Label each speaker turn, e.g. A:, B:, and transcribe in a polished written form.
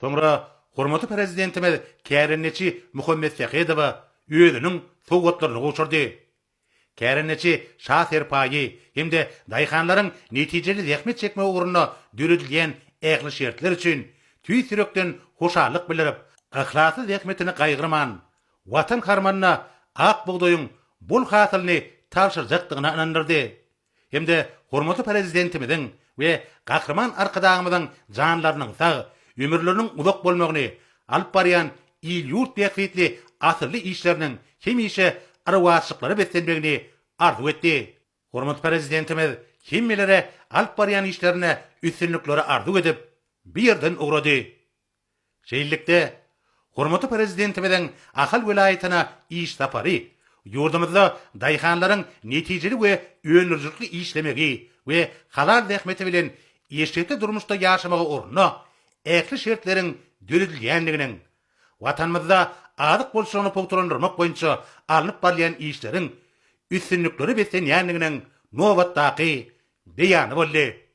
A: Sonra hormatly prezidentimiz Kärenneçi Muhammed Sekidowa özünün sowgatlaryny goşurdy. Kärenneçi Şah Serpaýy hemde daýhanlaryň netijeli zähmet çekme uğruna döredilýän ähli şertler üçin tüý sürekden hoşallyk bildirip, ahlasy zähmetini gaýgyrman, watan harmanyna ak buğdoýuň bul hasylyny taşyrjakdygyna inandyrdy. Hemde hormatly prezidentimiziň we gahrman arkadaşymyzyň janlarynyň sag, ömürleriniň uzak bolmagyny alyp barýan il-ýurt täkfitli asyrly işleriniň hemişe arwaçlyklary beslenmegini arzu etdi. Hormatly prezidentimiz hemmelere alyp barýan işlerine üstünlikleri arzu edip bir ýerden ugrady. Şeýlelikde hormatly prezidentimiziň Ahal welaýatyna iş sapary ýurdumyzda daýhanlaryň netijeli we öňürjükli işlemegi we halal zähmeti bilen ýeşete durmuşda ýaşamagy orna ähli şertleriň döredilýänliginiň, watanymyzda azyk bolşugyny pogturandyrmak boýunça alınıp barýan işleriň üstünlikleri beslenýänliginiň nobatdaky beýany boldy.